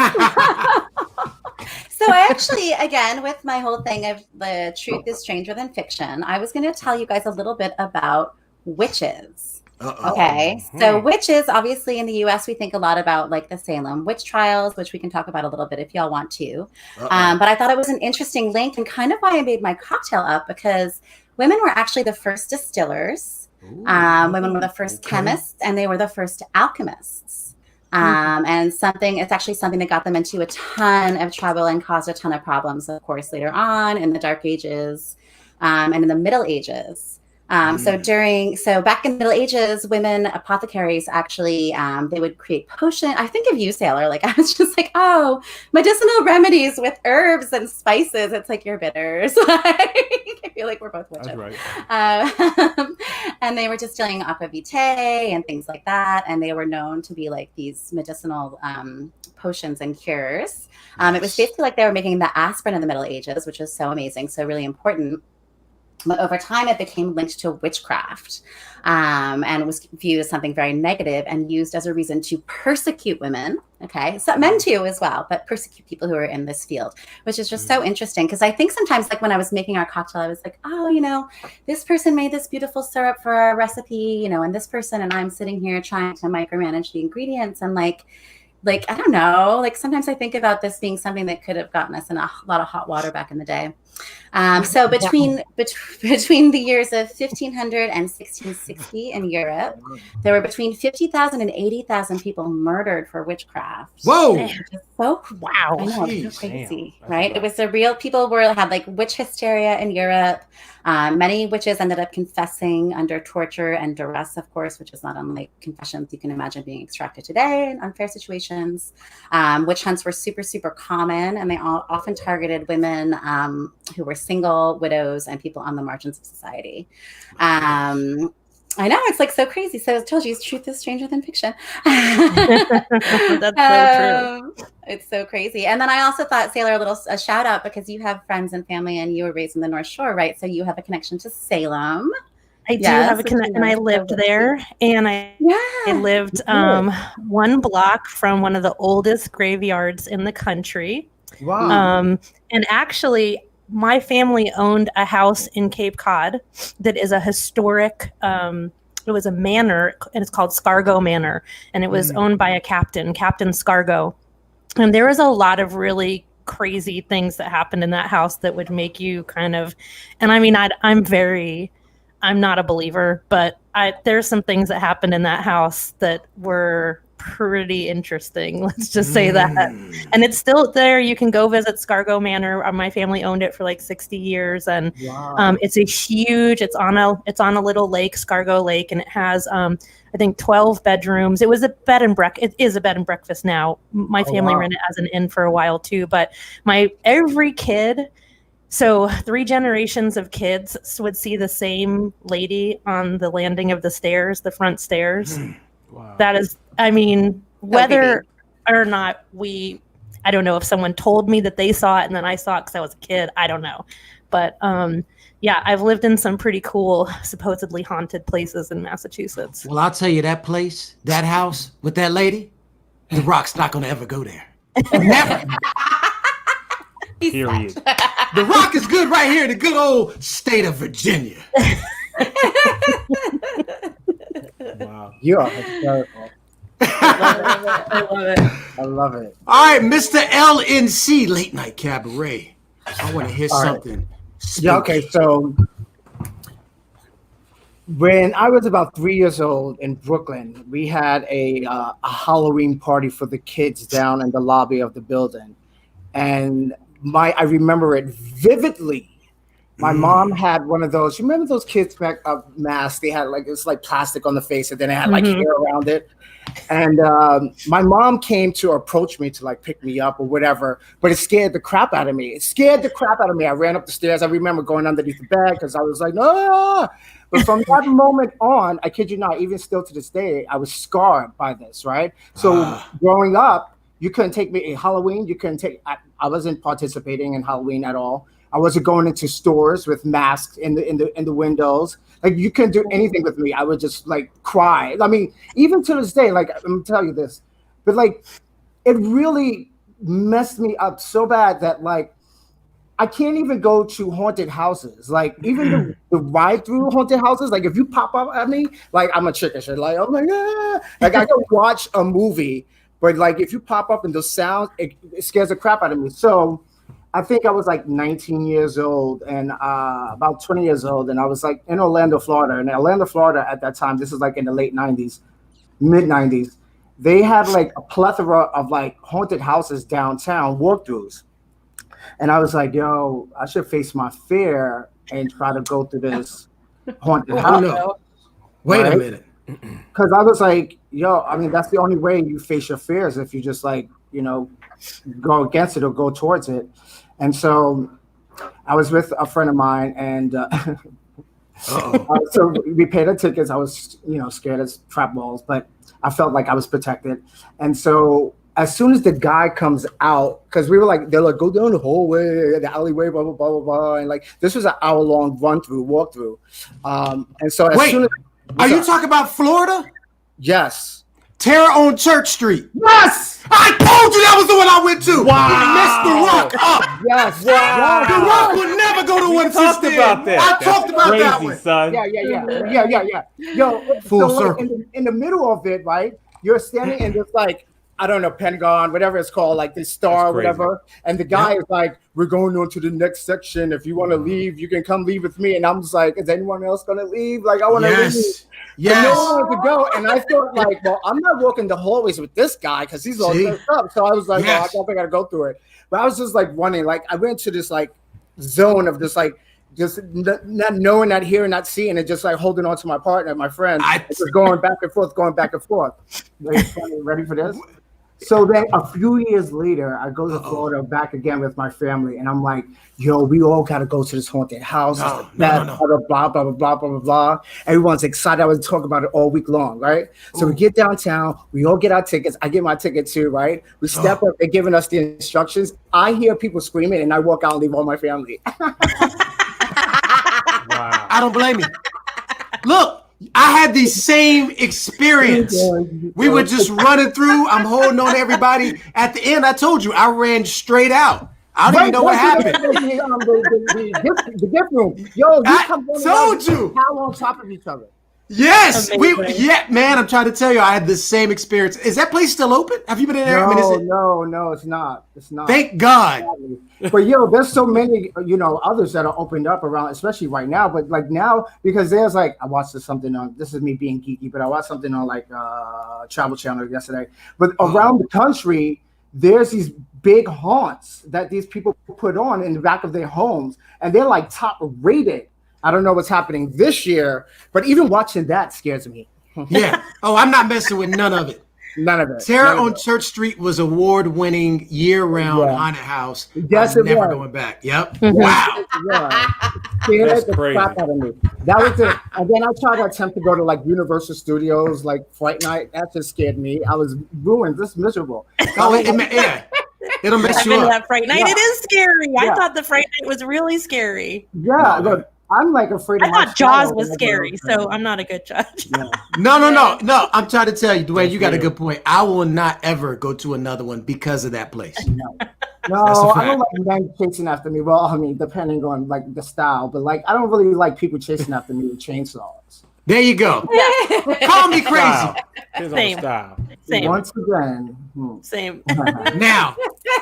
actually, again, with my whole thing of the truth is stranger than fiction, I was going to tell you guys a little bit about witches. Okay, so witches, obviously in the U.S., we think a lot about like the Salem witch trials, which we can talk about a little bit if y'all want to. But I thought it was an interesting link and kind of why I made my cocktail up, because women were actually the first distillers. Women were the first chemists, and they were the first alchemists. And it's actually something that got them into a ton of trouble and caused a ton of problems, of course, later on in the Dark Ages and in the Middle Ages. So back in the Middle Ages, women apothecaries actually, they would create potion. I think of you, Sailor. Like I was just like, oh, medicinal remedies with herbs and spices. It's like your bitters. I feel like we're both witches. That's right. And they were distilling aqua vitae and things like that. And they were known to be like these medicinal potions and cures. It was basically like they were making the aspirin in the Middle Ages, which is so amazing, so really important. But over time, it became linked to witchcraft and was viewed as something very negative and used as a reason to persecute women. Okay. So men too as well, but persecute people who are in this field, which is just so interesting. Because I think sometimes like when I was making our cocktail, I was like, oh, you know, this person made this beautiful syrup for our recipe, you know, and this person, and I'm sitting here trying to micromanage the ingredients and like, I don't know, like sometimes I think about this being something that could have gotten us in a lot of hot water back in the day. So between the years of 1500 and 1660 in Europe, there were between 50,000 and 80,000 people murdered for witchcraft. Whoa! So Wow. I know, Jeez. it's so crazy, Damn, right? It was a real, people had like witch hysteria in Europe. Many witches ended up confessing under torture and duress, of course, which is not unlike confessions you can imagine being extracted today in unfair situations. Witch hunts were super, super common, and they often targeted women who were single, widows, and people on the margins of society. I know, it's like so crazy. So I told you, truth is stranger than fiction. That's so true. It's so crazy. And then I also thought, Sailor, a shout out because you have friends and family and you were raised in the North Shore, right? So you have a connection to Salem. I do have a connection, and I lived there, and I lived one block from one of the oldest graveyards in the country. Wow. And actually, my family owned a house in Cape Cod that is a historic, it was a manor, and it's called Scargo Manor, and it was owned by a Captain Scargo. And there was a lot of really crazy things that happened in that house that would make you kind of, and I mean, I'm not a believer, but there's some things that happened in that house that were pretty interesting. Let's just say that. And it's still there. You can go visit Scargo Manor. My family owned it for like 60 years, and it's on a little lake, Scargo Lake, and it has I think 12 bedrooms. It was a bed and breakfast. It is a bed and breakfast now. My family ran it as an inn for a while too, but every kid, so 3 generations of kids would see the same lady on the landing of the stairs, the front stairs. Wow. That is, I mean, whether or not I don't know if someone told me that they saw it and then I saw it because I was a kid. I don't know. But yeah, I've lived in some pretty cool, supposedly haunted places in Massachusetts. Well, I'll tell you, that place, that house with that lady, The Rock's not going to ever go there. Never. Period. The Rock is good right here in the good old state of Virginia. Wow. You are hysterical. I love it. I love it. All right, Mr. LNC, Late Night Cabaret. I want to hear something. Yeah, okay, so when I was about 3 years old in Brooklyn, we had a Halloween party for the kids down in the lobby of the building. And I remember it vividly. My mom had one of those. You remember those kids masks? They had it's like plastic on the face, and then it had like hair around it. And my mom came to approach me to like pick me up or whatever, but it scared the crap out of me. I ran up the stairs. I remember going underneath the bed because I was like, no. But from that moment on, I kid you not, even still to this day, I was scarred by this, right? So growing up, you couldn't take me in Halloween. I wasn't participating in Halloween at all. I wasn't going into stores with masks in the windows. Like you couldn't do anything with me. I would just like cry. I mean, even to this day, like I'm gonna tell you this, but like it really messed me up so bad that like I can't even go to haunted houses. Like even the ride-through haunted houses. Like if you pop up at me, like I'm a chicken shit. Like I'm like like I can watch a movie, but like if you pop up and those sounds, it scares the crap out of me. So I think I was like 19 years old and about 20 years old. And I was like in Orlando, Florida. And Orlando, Florida at that time, this is like in the late 90s, mid 90s. They had like a plethora of like haunted houses downtown, walkthroughs. And I was like, yo, I should face my fear and try to go through this haunted Oh house. no! Wait a Right? minute. Because I was like, yo, I mean, that's the only way you face your fears, if you just like, go against it or go towards it. And so I was with a friend of mine, and so we paid our tickets. I was, scared as trap balls, but I felt like I was protected. And so as soon as the guy comes out, because we were like, they're like, go down the hallway, the alleyway, blah, blah, blah, blah, blah. And like, this was an hour-long walkthrough. And so as Wait, soon as... are you talking about Florida? Yes. Terror on Church Street. Yes! I told you that was the one I went to. Wow. You messed The Rock up. Yes. Wow. The Rock would never go to one Talked about that. I talked about Crazy, that one. son. Yeah. Yo, Full so circle. in the middle of it, right? You're standing in this like, I don't know, Pentagon, whatever it's called, like the star or whatever. And the guy is like, we're going on to the next section. If you want to leave, you can come leave with me. And I'm just like, is anyone else going to leave? Like, I want to leave. Yes. No one wanted to go. And I felt like, well, I'm not walking the hallways with this guy because he's all dressed up. So I was like, well, I don't think I got to go through it. But I was just like running. Like, I went to this like zone of just not knowing, not hearing, not seeing, and just like holding on to my partner, my friend, just going back and forth. Ready for this? So then a few years later, I go to Florida back again with my family, and I'm like, yo, we all got to go to this haunted house. No. Blah, blah, blah, blah, blah, blah. Everyone's excited. I was talking about it all week long, right? So we get downtown. We all get our tickets. I get my ticket too, right? We step up. They're giving us the instructions. I hear people screaming, and I walk out and leave all my family. Wow. I don't blame you. Look, I had the same experience. We were just running through. I'm holding on to everybody. At the end, I told you, I ran straight out. I don't even know what happened. The gift room. Yo, I told you. How on top of each other. Yes, Amazing. man. I'm trying to tell you, I had the same experience. Is that place still open? Have you been in there? No, it's not. It's not. Thank God. But there's so many, others that are opened up around, especially right now. But like now, because there's like, I watched something on. This is me being geeky, but I watched something on like Travel Channel yesterday. But around the country, there's these big haunts that these people put on in the back of their homes, and they're like top rated. I don't know what's happening this year, but even watching that scares me. Yeah. Oh, I'm not messing with none of it. None of it. Terror on Church Street was award-winning year-round haunted house. Yes, I'm it never was. going back. Yep. Wow. Scared That's the crazy. crap out of me. That was it. And then I tried to attempt to go to like Universal Studios, like Fright Night. That just scared me. I was ruined, just miserable. Oh, yeah. It'll mess I've you been to up. that Fright Night. Yeah. It is scary. Yeah. I thought the Fright Night was really scary. Yeah, look, I'm like afraid I of my thought Jaws shadow was whenever scary, I'm so afraid. I'm not a good judge. No. I'm trying to tell you, Duane, you got a good point. I will not ever go to another one because of that place. No, That's a I fact. don't like men chasing after me. Well, I mean, depending on like the style, but like I don't really like people chasing after me with chainsaws. There you go. Call me crazy. Style. Depends on the Same. style. Same. Once again, Same. Now,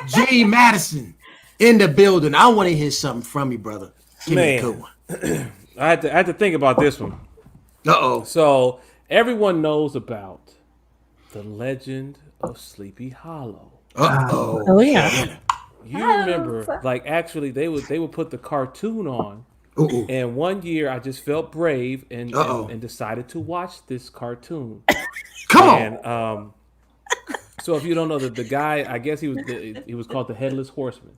J. Madison in the building. I want to hear something from you, brother. Give me a good one. I had to think about this one. Uh-oh. So everyone knows about the legend of Sleepy Hollow. Uh-oh. Oh yeah. You remember, like actually, they would put the cartoon on, Uh-oh. and one year I just felt brave and Uh-oh. and decided to watch this cartoon. Come on. And so if you don't know the guy, I guess he was called the Headless Horseman.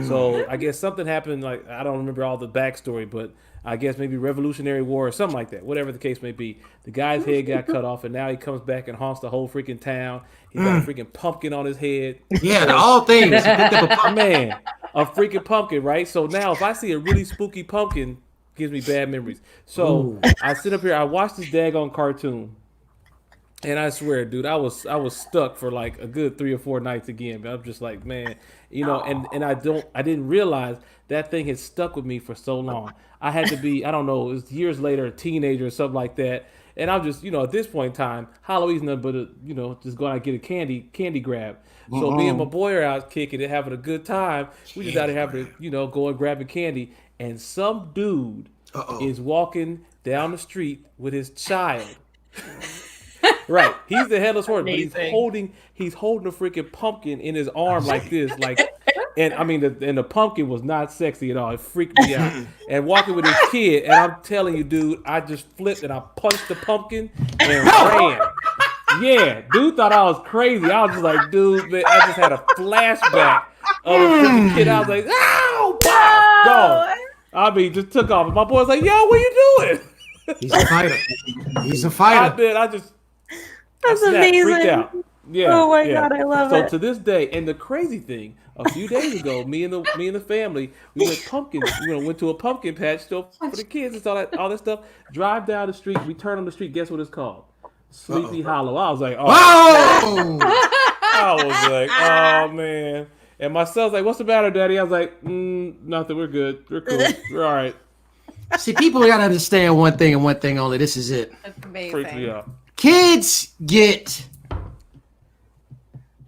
So I guess something happened, like I don't remember all the backstory, but I guess maybe Revolutionary War or something like that. Whatever the case may be, the guy's head got cut off, and now he comes back and haunts the whole freaking town. He's got a freaking pumpkin on his head. Yeah, the all things. You picked up a pump. Man, a freaking pumpkin, right? So now if I see a really spooky pumpkin, gives me bad memories. So I sit up here, I watch this daggone cartoon. And I swear, dude, I was stuck for like a good 3 or 4 nights again. But I'm just like, man, and I didn't realize that thing had stuck with me for so long. I had to be, I don't know, it was years later, a teenager or something like that. And I'm just, at this point in time, Halloween's nothing but just going out and get a candy grab. So me and my boy are out kicking it, having a good time. We just out here having to, go and grabbing candy. And some dude is walking down the street with his child. Right, he's the headless horseman, but he's holding a freaking pumpkin in his arm like this, like And I mean, the pumpkin was not sexy at all. It freaked me out. And walking with this kid, and I'm telling you, dude, I just flipped and I punched the pumpkin and ran. Yeah, dude thought I was crazy. I was just like, dude, man, I just had a flashback of a freaking kid. I was like, ow, wow, gone. I mean, just took off. And my boy was like, yo, what you doing? He's a fighter. He's a fighter. That's amazing. Freaked out. Yeah. Oh my God, I love it. So to this day, and the crazy thing, a few days ago, me and the family, we went to a pumpkin patch still for the kids and all that stuff. Drive down the street, we turn on the street. Guess what it's called? Sleepy Hollow. I was like, oh. I was like, oh man. And my son's like, what's the matter, Daddy? I was like, nothing. We're good. We're cool. We're all right. See, people gotta understand one thing and one thing only. This is it. That's amazing. Freaks me out. Kids get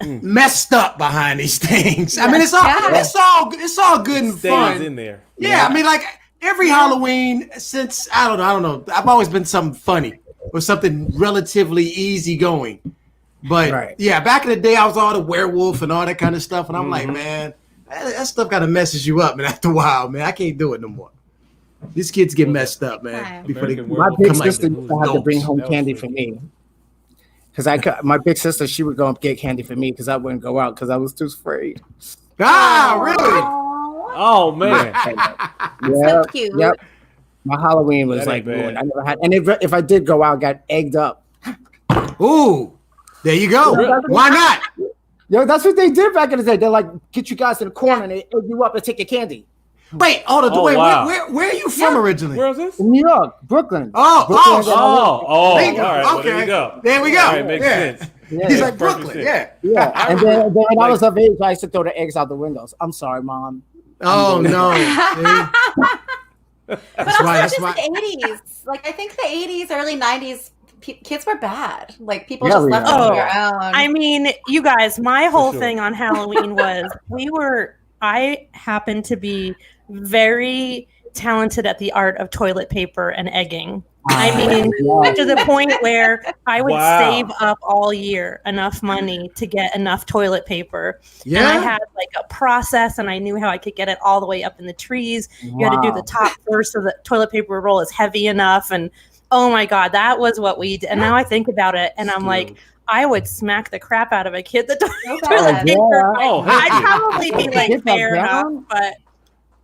messed up behind these things. I mean, it's all good and Stays fun. in there. Yeah, I mean, like every Halloween since I don't know. I've always been something funny or something relatively easygoing. But yeah, back in the day, I was all the werewolf and all that kind of stuff, and I'm like, man, that stuff kind of messes you up, man. After a while, man, I can't do it no more. These kids get messed up, man. Before they my big sister used to have to bring home candy for me. Because my big sister, she would go and get candy for me because I wouldn't go out because I was too afraid. Ah, really? Oh man. So cute. Yep. My Halloween was like ruined. I never had, and if I did go out, I got egged up. Ooh, there you go. Why not? Yo, that's what they did back in the day. They're like, get you guys in the corner and they egg you up and take your candy. Wait, hold on. Wait, wow. where are you from originally? Where is this? In New York, Brooklyn. Oh, all right. okay. Well, there you go. There we go. All right, makes sense. Yeah, He's like Brooklyn. Yeah. And then when I was of age, I used to throw the eggs out the windows. I'm sorry, Mom. Oh no. But also just the 80s. Like I think the 80s, early 90s, kids were bad. Like people just left them on their own. I mean, you guys, my whole thing on Halloween was I happened to be very talented at the art of toilet paper and egging. I mean, to the point where I would save up all year enough money to get enough toilet paper. Yeah. And I had like a process and I knew how I could get it all the way up in the trees. You had to do the top first so the toilet paper roll is heavy enough. And oh my God, that was what we did. And now I think about it and I'm like, I would smack the crap out of a kid that toilet paper. I'd probably be like fair enough, but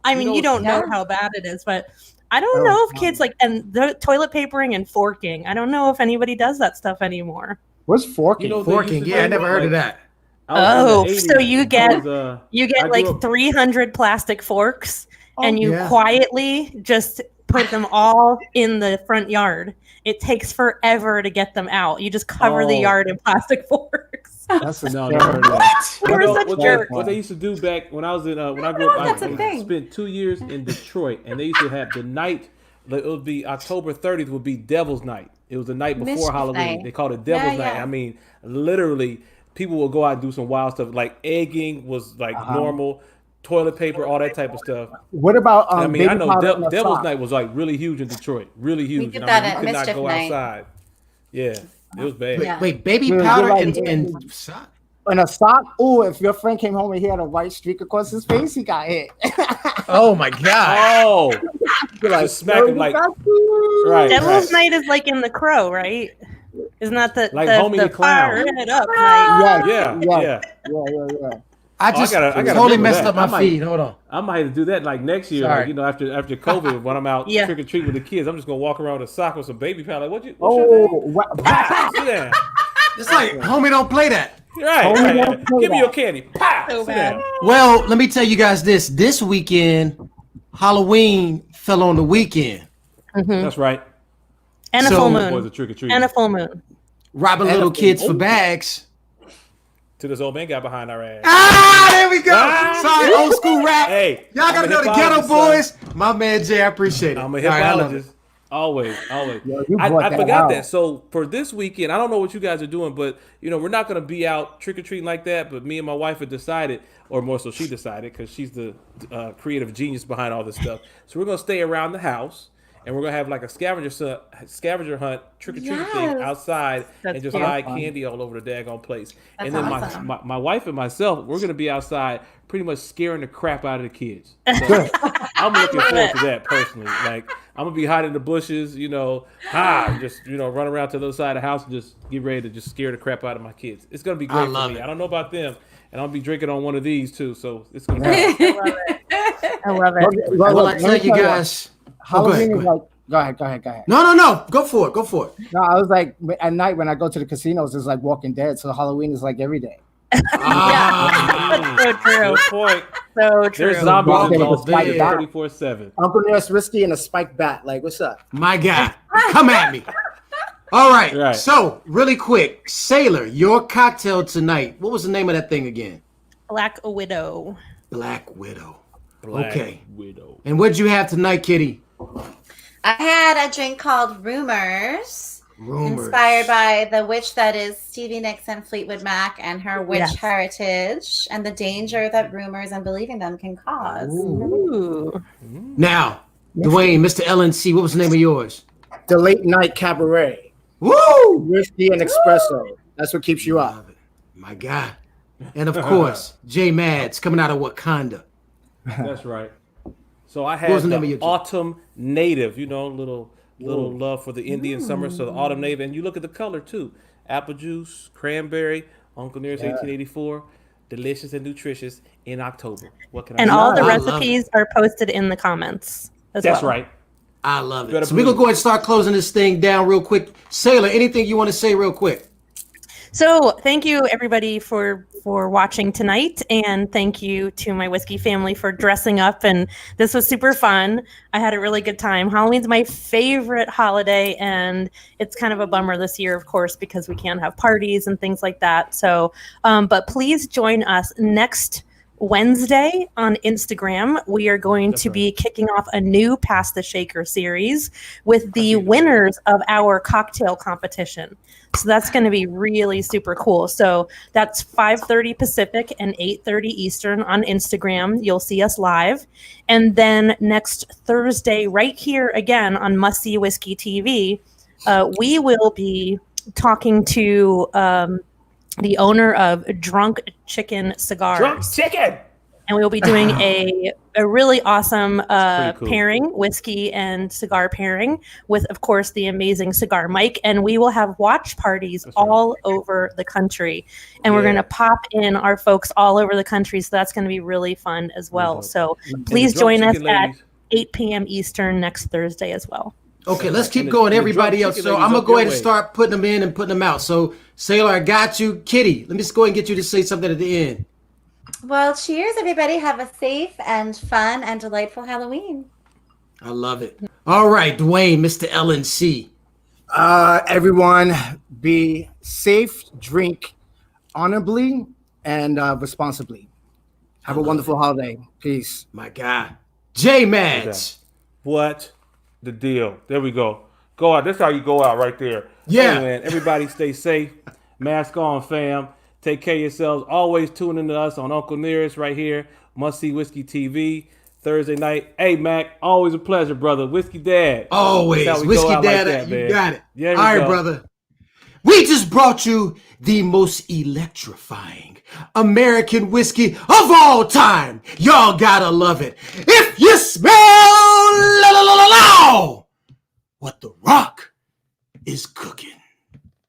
I mean, you don't know how bad it is, but I don't know if kids and the toilet papering and forking. I don't know if anybody does that stuff anymore. What's forking? Forking, yeah, I never heard of that. Oh, so you get like 300 plastic forks and you quietly just put them all in the front yard. It takes forever to get them out. You just cover the yard in plastic forks. That's never heard of that. What they used to do back when I was in when I grew up, I spent 2 years in Detroit, and they used to have the night. It would be October 30th. Would be Devil's Night. It was the night before Halloween. They called it Devil's Night. I mean, literally, people will go out and do some wild stuff. Like egging was like normal. Toilet paper, all that type of stuff. What about I mean, I know Devil's Night was like really huge in Detroit, really huge. We did that at you could not Mischief go Night. outside. Yeah, it was bad. Wait, baby powder and sock? And a sock? Oh, if your friend came home and he had a white streak across his face, he got hit. Oh my God! Oh, just smack him like right. Devil's Night is like in The Crow, right? Isn't that the Homie the Clown? Fire it up night? Yeah. I totally messed up my feed. Hold on. I might have to do that like next year. Like, after COVID, when I'm out trick or treat with the kids, I'm just gonna walk around with a sock with some baby powder. Like, Sit down. It's like, homie, don't play that. Right. Give me your candy. Pow. So bad. Well, let me tell you guys this. This weekend, Halloween fell on the weekend. That's right. And a full moon. Boys are trick or treating. And a full moon. Robbing little kids for bags. Till this old man got behind our ass. There we go. Sorry, old school rap. Hey, y'all gotta know the Ghetto Boys. My man Jay, I appreciate it. I'm a hipologist. Always. I forgot that. So for this weekend, I don't know what you guys are doing, but we're not gonna be out trick or treating like that. But me and my wife have decided, or more so, she decided, because she's the creative genius behind all this stuff. So we're gonna stay around the house and we're gonna have like a scavenger hunt, trick or treat Yes. thing outside, That's and just cute. light candy all over the daggone place. That's And then awesome. my wife and myself, we're gonna be outside, pretty much scaring the crap out of the kids. So I'm looking forward to that personally. Like I'm gonna be hiding in the bushes, just run around to the other side of the house and just get ready to just scare the crap out of my kids. It's gonna be great for love me. it. I don't know about them, and I'll be drinking on one of these too. So it's gonna be. I love it. Well, I tell you guys. Halloween go is ahead. like, go ahead. No. Go for it. No, I was like, at night when I go to the casinos, it's like Walking Dead. So Halloween is like every day. Ah, So true. Good point. So true. There's zombies Walking involved with a spike 24/7. Uncle Nearest whiskey and a spiked bat. Like, what's up? my guy. Come at me. All right. Right. So, really quick, Sailor, your cocktail tonight. What was the name of that thing again? Black Widow. Black Widow. Black Okay. Widow. And what'd you have tonight, Kitty? I had a drink called Rumors, Rumors. inspired by the witch that is Stevie Nicks and Fleetwood Mac and her witch Yes. heritage and the danger that rumors and believing them can cause. Ooh. Now, Duane, Mr. LNC, what was the name of yours? The late night cabaret. Woo! Whiskey and espresso. That's what keeps you up. Love it. My God. And of course, J Mads coming out of Wakanda. That's right. So I What had was the name of the your drink? autumn native, little love for the Indian summer. So the autumn native, and you look at the color too: apple juice, cranberry, Uncle Nearest 1884, delicious and nutritious in October. What can I And say? all the I love recipes are posted in the comments as That's well. right. I love it. Better So we're going to believe go ahead and start closing this thing down real quick. Sailor, anything you want to say real quick? So thank you everybody for watching tonight, and thank you to my whiskey family for dressing up, and this was super fun. I had a really good time. Halloween's my favorite holiday, and it's kind of a bummer this year, of course, because we can't have parties and things like that. So but please join us next Wednesday on Instagram. We are going to be kicking off a new Pass the Shaker series with the winners of our cocktail competition. So that's going to be really super cool. So that's 5:30 Pacific and 8:30 Eastern on Instagram. You'll see us live. And then next Thursday, right here again on Must See Whiskey TV, we will be talking to the owner of Drunk Chicken Cigars. Drunk chicken. And we will be doing a really awesome pretty cool. pairing, whiskey and cigar pairing with, of course, the amazing Cigar Mike. And we will have watch parties all over the country. And we're going to pop in our folks all over the country. So that's going to be really fun as well. So please Drunk join us Chicken at ladies. 8 p.m. Eastern next Thursday as well. Okay, let's keep And the- going. and the Everybody drunk else. chicken So ladies I'm gonna up go your ahead and way. start putting them in and putting them out. So Sailor, I got you. Kitty, let me just go ahead and get you to say something at the end. Well, cheers, everybody. Have a safe and fun and delightful Halloween. I love it. All right, Duane, Mr. LNC. Everyone, be safe, drink honorably, and responsibly. Have a wonderful holiday. Peace. My God. J Mads. What the deal? There we go. Go out. That's how you go out right there. Yeah. Hey, man, everybody stay safe. Mask on, fam. Take care of yourselves. Always tune in to us on Uncle Nearest right here. Must See Whiskey TV. Thursday night. Hey, Mac, always a pleasure, brother. Whiskey Dad. Always. That's how we Whiskey go out Dad, like that, you man. got it. There we All right, go. brother. We just brought you the most electrifying American whiskey of all time. Y'all gotta love it. If you smell what the rock is cooking.